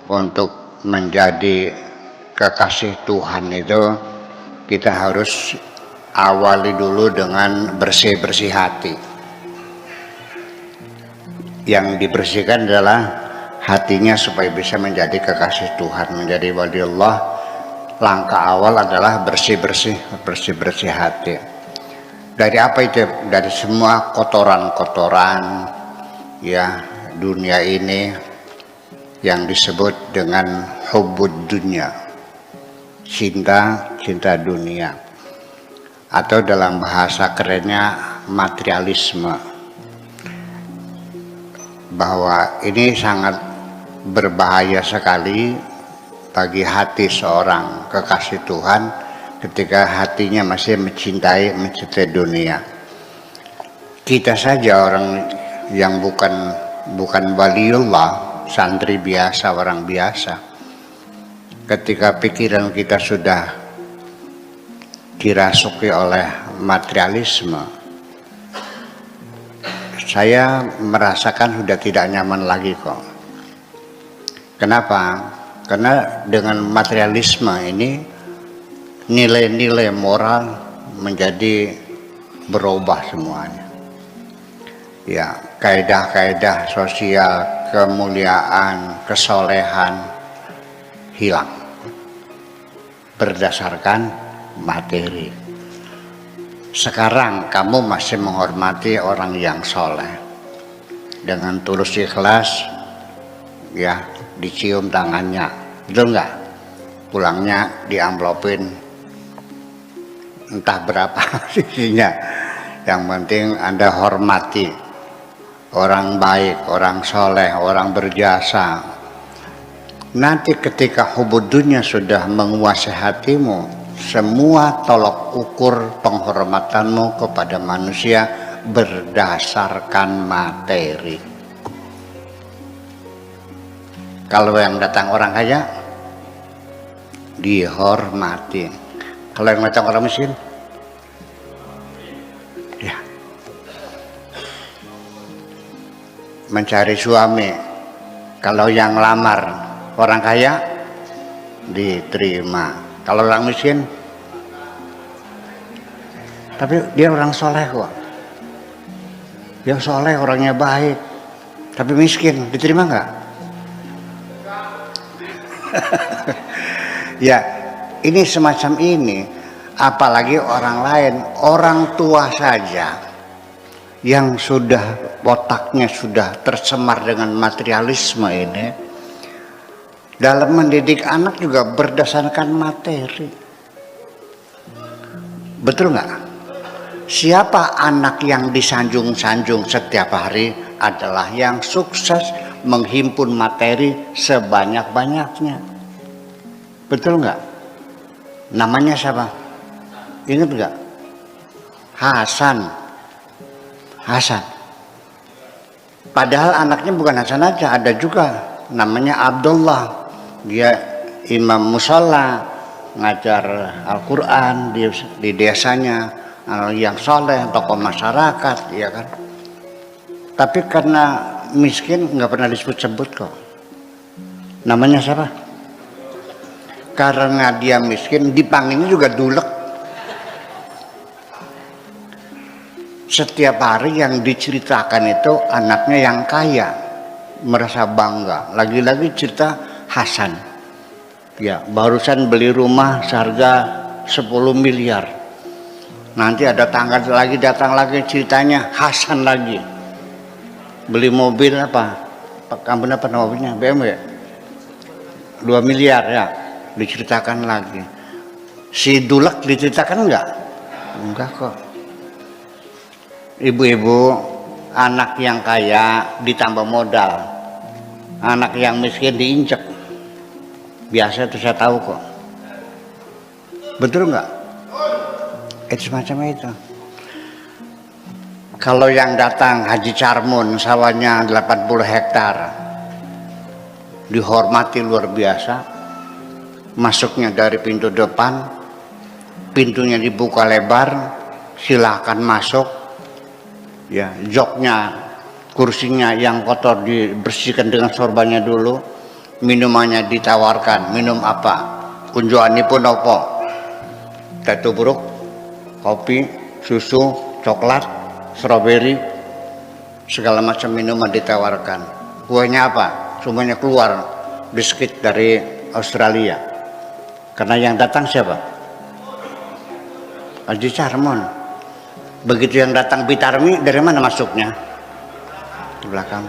untuk menjadi kekasih Tuhan itu kita harus awali dulu dengan bersih-bersih hati. Yang dibersihkan adalah hatinya supaya bisa menjadi kekasih Tuhan, menjadi wali Allah. Langkah awal adalah bersih-bersih hati. Dari apa itu? Dari semua kotoran-kotoran ya dunia ini yang disebut dengan hubbud dunya, cinta dunia, atau dalam bahasa kerennya materialisme. Bahwa ini sangat berbahaya sekali bagi hati seorang kekasih Tuhan ketika hatinya masih mencintai dunia. Kita saja orang yang bukan waliullah, santri biasa, orang biasa, ketika pikiran kita sudah dirasuki oleh materialisme, saya merasakan sudah tidak nyaman lagi kok. Kenapa? Karena dengan materialisme ini nilai-nilai moral menjadi berubah semuanya. Ya, kaidah-kaidah sosial, kemuliaan, kesolehan hilang berdasarkan materi. Sekarang kamu masih menghormati orang yang soleh dengan tulus ikhlas, ya dicium tangannya, betul nggak? Pulangnya diamplopin entah berapa isinya. Yang penting Anda hormati orang baik, orang soleh, orang berjasa. Nanti ketika hubud dunya sudah menguasai hatimu, semua tolok ukur penghormatanmu kepada manusia berdasarkan materi. Kalau yang datang orang kaya dihormati, kalau yang datang orang miskin ya. Mencari suami, kalau yang lamar orang kaya diterima, kalau orang miskin, tapi dia orang soleh kok, dia soleh, orangnya baik, tapi miskin, diterima nggak? Ya, ini semacam ini. Apalagi orang lain, orang tua saja yang sudah otaknya sudah tercemar dengan materialisme ini, dalam mendidik anak juga berdasarkan materi. Betul nggak? Siapa anak yang disanjung-sanjung setiap hari adalah yang sukses menghimpun materi sebanyak-banyaknya. Betul nggak? Namanya siapa? Ingat nggak? Hasan. Padahal anaknya bukan Hasan aja, ada juga namanya Abdullah. Dia imam musola, ngajar Al-Quran di desanya, yang soleh, tokoh masyarakat, ya kan. Tapi karena miskin nggak pernah disebut-sebut kok. Namanya siapa? Karena dia miskin dipanggilnya juga dulek. Setiap hari yang diceritakan itu anaknya yang kaya, merasa bangga. Lagi-lagi cerita Hasan. Ya, barusan beli rumah seharga 10 miliar. Nanti ada tangga lagi, datang lagi ceritanya Hasan lagi. Beli mobil apa? Kampung apa mobilnya? BMW. 2 miliar ya. Diceritakan lagi. Si Dulek diceritakan enggak? Enggak kok. Ibu-ibu, anak yang kaya ditambah modal, anak yang miskin diinjek. Biasa itu saya tahu kok. Betul enggak? Itu semacam itu. Kalau yang datang Haji Carmun, sawahnya 80 hektar, dihormati luar biasa. Masuknya dari pintu depan, pintunya dibuka lebar, silahkan masuk. Ya, joknya, kursinya yang kotor dibersihkan dengan sorbannya dulu, minumannya ditawarkan, minum apa, kunjuani pun apa, teh tubruk, kopi, susu, coklat, stroberi, segala macam minuman ditawarkan. Kuahnya apa? Semuanya keluar biskuit dari Australia. Karena yang datang siapa? Haji Carmon. Begitu yang datang Bitarmi, dari mana masuknya? Di belakang.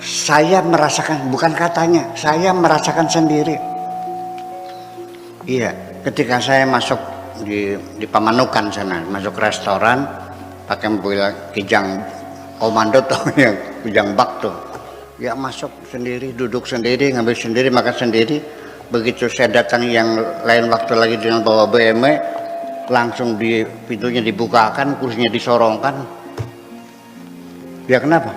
Saya merasakan, bukan katanya, saya merasakan sendiri. Iya, ketika saya masuk di Pamanukan sana, masuk restoran, pakai mobil kijang komando tuh, yang kijang bak tuh. Ya masuk sendiri, duduk sendiri, ngambil sendiri, makan sendiri. Begitu saya datang yang lain waktu lagi dengan bawa BMW, langsung di pintunya dibukakan, kursinya disorongkan. Ya kenapa?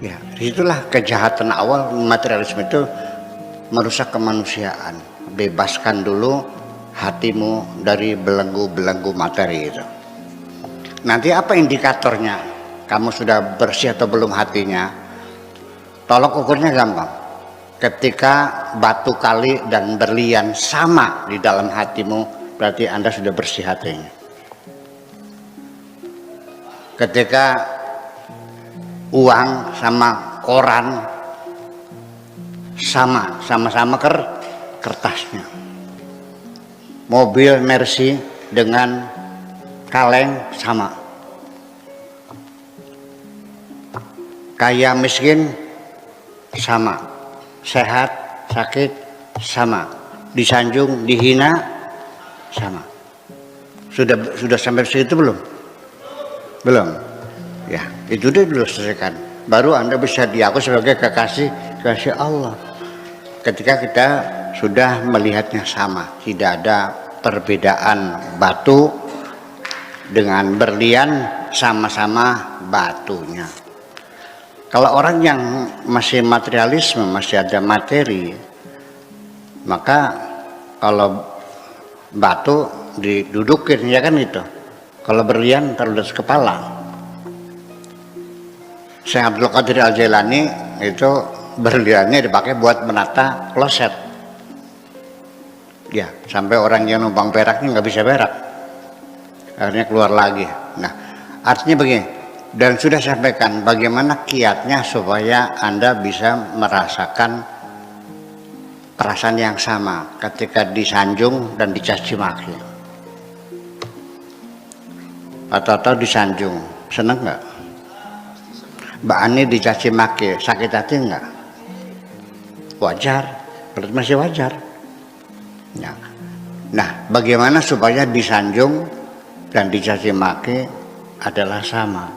Ya, itulah kejahatan awal materialisme itu merusak kemanusiaan. Bebaskan dulu hatimu dari belenggu-belenggu materi itu. Nanti apa indikatornya? Kamu sudah bersih atau belum hatinya? Tolok ukurnya gampang. Ketika batu kali dan berlian sama di dalam hatimu, berarti Anda sudah bersih hatinya. Ketika uang sama koran sama-sama kertasnya. Mobil Mercy dengan kaleng sama. Kaya miskin sama. Sehat sakit sama. Disanjung dihina sama. Sudah sampai situ belum? Belum. Ya, itu dulu selesaikan. Baru Anda bisa diaku sebagai kekasih Allah. Ketika kita sudah melihatnya sama, tidak ada perbedaan batu dengan berlian, sama-sama batunya. Kalau orang yang masih materialisme, masih ada materi, maka kalau batu didudukin, ya kan itu. Kalau berlian taruh di atas kepala. Syekh Abdul Qadir Al-Jailani itu berliannya dipakai buat menata kloset. Ya, sampai orang yang numpang peraknya nggak bisa berak. Akhirnya keluar lagi. Nah, artinya begini. Dan sudah sampaikan bagaimana kiatnya supaya Anda bisa merasakan perasaan yang sama ketika disanjung dan dicaci maki. Atau disanjung, seneng nggak? Mbak Ani dicaci maki, sakit hati nggak? Wajar, berarti masih wajar. Nah, bagaimana supaya disanjung dan dicaci maki adalah sama?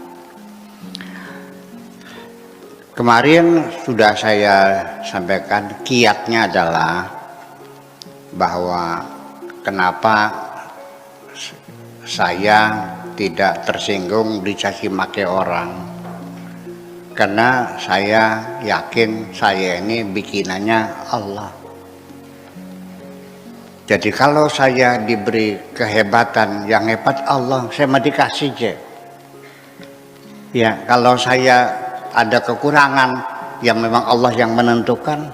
Kemarin sudah saya sampaikan kiatnya adalah bahwa kenapa saya tidak tersinggung dicaci maki orang. Karena saya yakin saya ini bikinannya Allah. Jadi kalau saya diberi kehebatan, yang hebat Allah, saya mau dikasih je. Ya, kalau saya ada kekurangan yang memang Allah yang menentukan.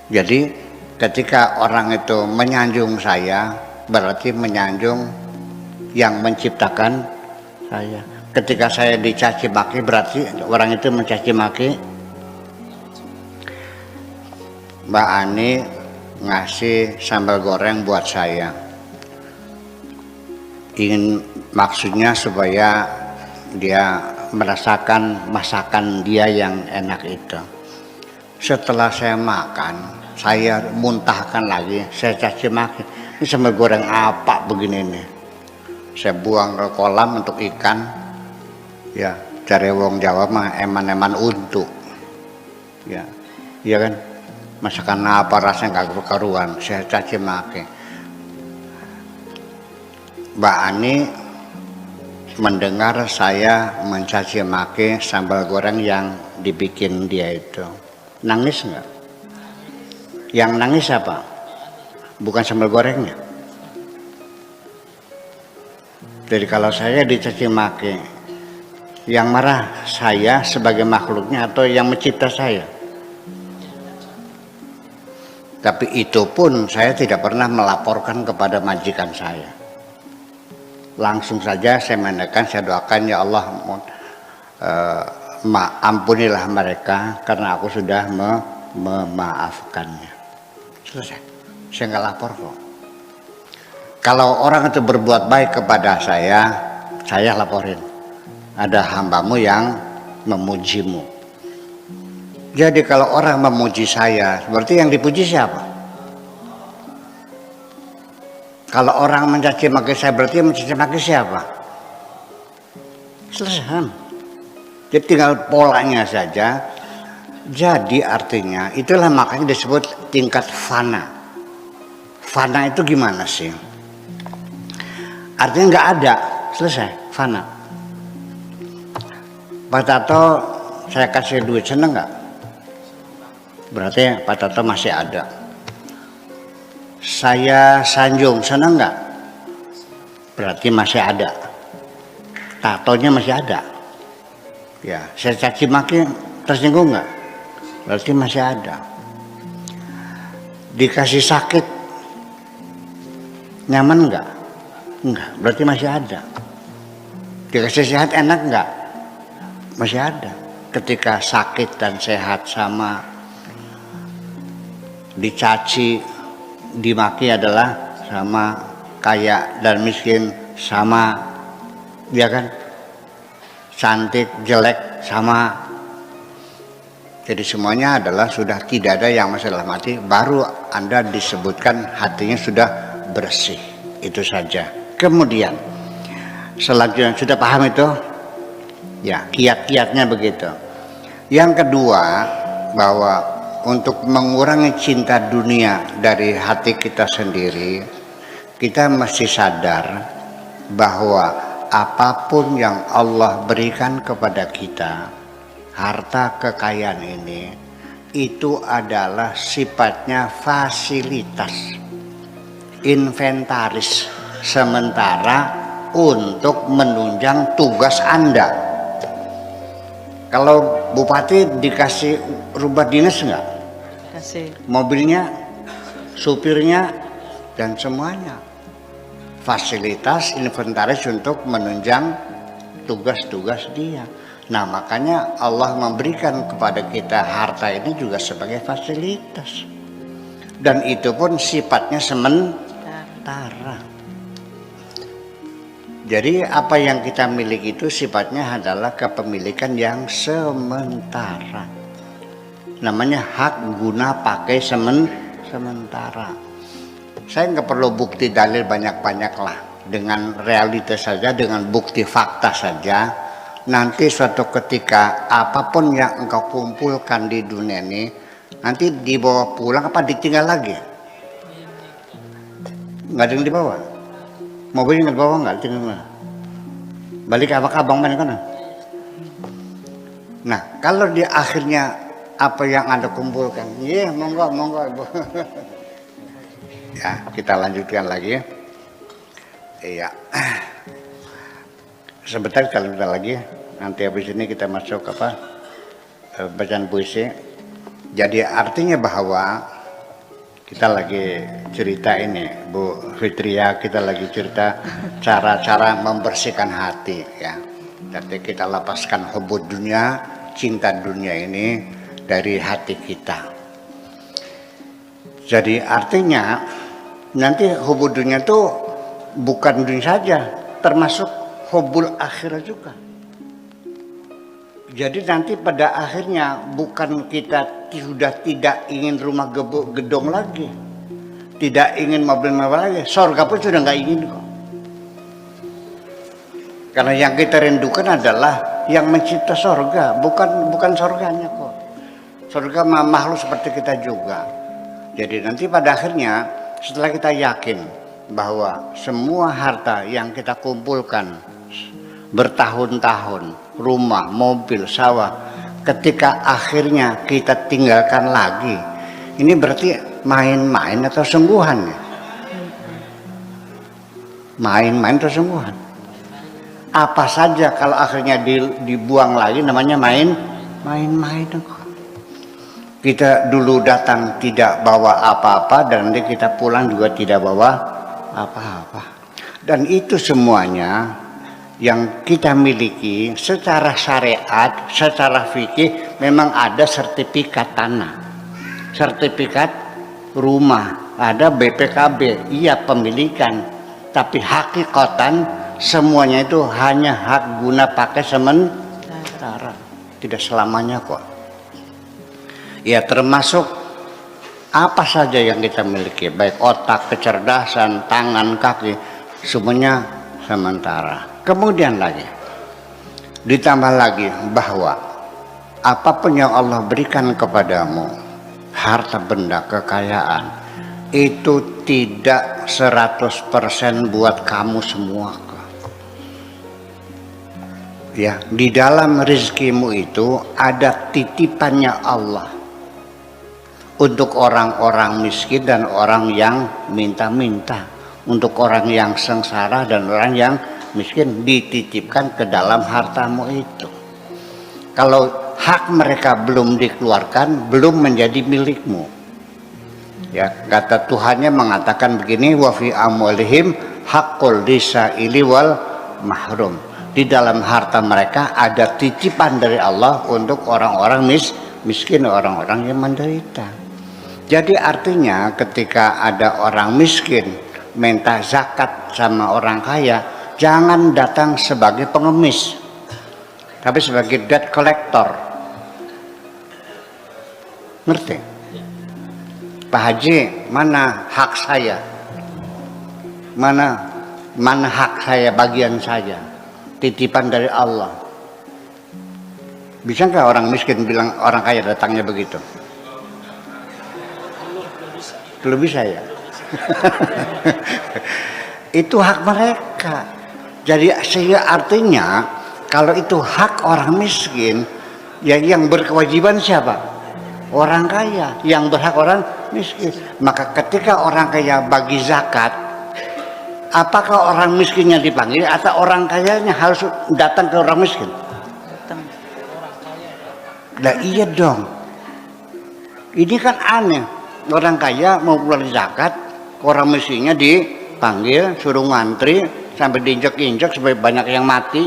Jadi ketika orang itu menyanjung saya, berarti menyanjung yang menciptakan saya. Ketika saya dicaci maki, berarti orang itu mencaci maki. Mbak Ani ngasih sambal goreng buat saya. Maksudnya supaya dia merasakan masakan dia yang enak itu. Setelah saya makan, saya muntahkan lagi, saya caci maki. Ini sambal goreng apa begini nih? Saya buang ke kolam untuk ikan. Ya, cari wong Jawa mah eman-eman untuk. Ya, iya kan? Masakan apa rasanya nggak karuan? Saya caci maki. Mbak Ani mendengar saya mencaci maki sambal goreng yang dibikin dia itu, nangis nggak? Yang nangis apa? Bukan sambal gorengnya. Jadi kalau saya dicaci maki Yang marah saya sebagai makhluknya atau yang mencipta saya? Tapi itu pun saya tidak pernah melaporkan kepada majikan saya. Langsung saja saya menekan, saya doakan, ya Allah, ampunilah mereka karena aku sudah memaafkannya. Selesai. Saya nggak lapor kok. Kalau orang itu berbuat baik kepada saya laporin. Ada hambamu yang memujimu. Jadi kalau orang memuji saya, berarti yang dipuji siapa? Kalau orang mencaci maki saya, berarti yang mencaci maki siapa? Selesai. Jadi tinggal polanya saja. Jadi artinya itulah makanya disebut tingkat fana. Fana itu gimana sih? Artinya nggak ada, selesai, fana. Pak Tato saya kasih duit, seneng nggak? Berarti Pak Tato masih ada. Saya sanjung, seneng nggak? Berarti masih ada. Tatonya masih ada. Ya, saya caci maki, tersinggung nggak? Berarti masih ada. Dikasih sakit, nyaman nggak? Enggak, berarti masih ada. Dikasih sehat enak nggak? Masih ada. Ketika sakit dan sehat sama, dicaci, dimaki adalah sama, kaya dan miskin sama, ya kan? Cantik, jelek sama. Jadi semuanya adalah sudah tidak ada yang masalah mati, baru Anda disebutkan hatinya sudah bersih. Itu saja. Kemudian selanjutnya sudah paham itu? Ya, kiat-kiatnya begitu. Yang kedua, bahwa untuk mengurangi cinta dunia dari hati kita sendiri, kita mesti sadar bahwa apapun yang Allah berikan kepada kita, harta kekayaan ini, itu adalah sifatnya fasilitas, inventaris sementara untuk menunjang tugas Anda. Kalau bupati dikasih rumah dinas enggak? Kasih. Mobilnya, supirnya, dan semuanya. Fasilitas inventaris untuk menunjang tugas-tugas dia. Nah, makanya Allah memberikan kepada kita harta ini juga sebagai fasilitas. Dan itu pun sifatnya sementara. Jadi apa yang kita miliki itu sifatnya adalah kepemilikan yang sementara. Namanya hak guna pakai sementara. Saya nggak perlu bukti dalil banyak-banyak lah. Dengan realitas saja, dengan bukti fakta saja. Nanti suatu ketika apapun yang engkau kumpulkan di dunia ini, nanti dibawa pulang apa ditinggal lagi? Nggak ada yang dibawa. Mobilnya nggak dibawa, nggak tinggal. Balik apa abang mana kan? Nah, kalau di akhirnya apa yang Anda kumpulkan, iya monggo ibu. Ya, kita lanjutkan lagi. Iya. Sebentar kalau kita lagi, nanti habis ini kita masuk bacaan puisi. Jadi artinya bahwa kita lagi cerita ini, Bu Fitria, kita lagi cerita cara-cara membersihkan hati, ya. Jadi kita lepaskan hubud dunia, cinta dunia ini dari hati kita. Jadi artinya nanti hubud dunia itu bukan dunia saja, termasuk hubul akhirat juga. Jadi nanti pada akhirnya bukan kita sudah tidak ingin rumah gedung lagi, tidak ingin mobil mewah lagi, surga pun sudah nggak ingin kok. Karena yang kita rindukan adalah yang mencipta surga, bukan surganya kok. Surga makhluk seperti kita juga. Jadi nanti pada akhirnya setelah kita yakin bahwa semua harta yang kita kumpulkan bertahun-tahun, rumah, mobil, sawah, ketika akhirnya kita tinggalkan lagi, ini berarti main-main atau sungguhan? Main-main atau sungguhan? apa saja kalau akhirnya dibuang lagi namanya main-main. Kita dulu datang tidak bawa apa-apa dan nanti kita pulang juga tidak bawa apa-apa. Dan itu semuanya yang kita miliki secara syariat, secara fikih memang ada sertifikat tanah, sertifikat rumah, ada BPKB, iya pemilikan, tapi hakikatan semuanya itu hanya hak guna pakai sementara, tidak selamanya kok. Ya termasuk apa saja yang kita miliki, baik otak, kecerdasan, tangan, kaki, semuanya sementara. Kemudian lagi ditambah lagi bahwa apapun yang Allah berikan kepadamu, harta benda, kekayaan, itu tidak 100% buat kamu semua. Ya, di dalam rezekimu itu ada titipannya Allah untuk orang-orang miskin dan orang yang minta-minta, untuk orang yang sengsara dan orang yang miskin, dititipkan ke dalam hartamu itu. Kalau hak mereka belum dikeluarkan, belum menjadi milikmu. Ya, kata Tuhannya mengatakan begini, wa fi amwalihim haqqul lisaili wal mahrum. Di dalam harta mereka ada titipan dari Allah untuk orang-orang miskin, orang-orang yang menderita. Jadi artinya ketika ada orang miskin minta zakat sama orang kaya, jangan datang sebagai pengemis, tapi sebagai debt collector. Ngerti? Pak Haji, mana hak saya? Mana hak saya, bagian saya? Titipan dari Allah. Bisa nggak orang miskin bilang orang kaya datangnya begitu? Belum bisa ya? Itu hak mereka. Jadi sehingga artinya kalau itu hak orang miskin, ya yang berkewajiban siapa? Orang kaya. Yang berhak orang miskin. Maka ketika orang kaya bagi zakat, apakah orang miskinnya dipanggil atau orang kayanya harus datang ke orang miskin? Nah iya dong. Ini kan aneh. Orang kaya mau keluar zakat, orang miskinnya dipanggil, suruh ngantri sampai diinjak-injak supaya banyak yang mati.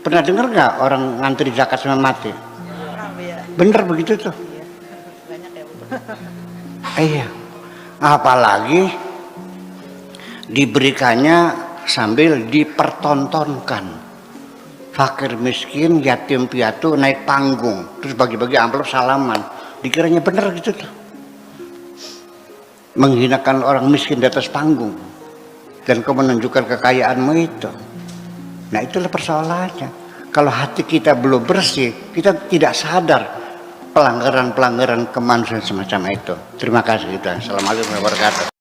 Pernah dengar nggak orang ngantri zakat sampai mati? Bener begitu tuh. Iya. Apalagi diberikannya sambil dipertontonkan. Fakir miskin, yatim piatu naik panggung, terus bagi-bagi amplop salaman. Dikiranya bener gitu tuh. Menghinakan orang miskin di atas panggung. Dan kau menunjukkan kekayaanmu itu. Nah itulah persoalannya. Kalau hati kita belum bersih, kita tidak sadar pelanggaran-pelanggaran kemanusiaan semacam itu. Terima kasih. Assalamualaikum warahmatullahi wabarakatuh.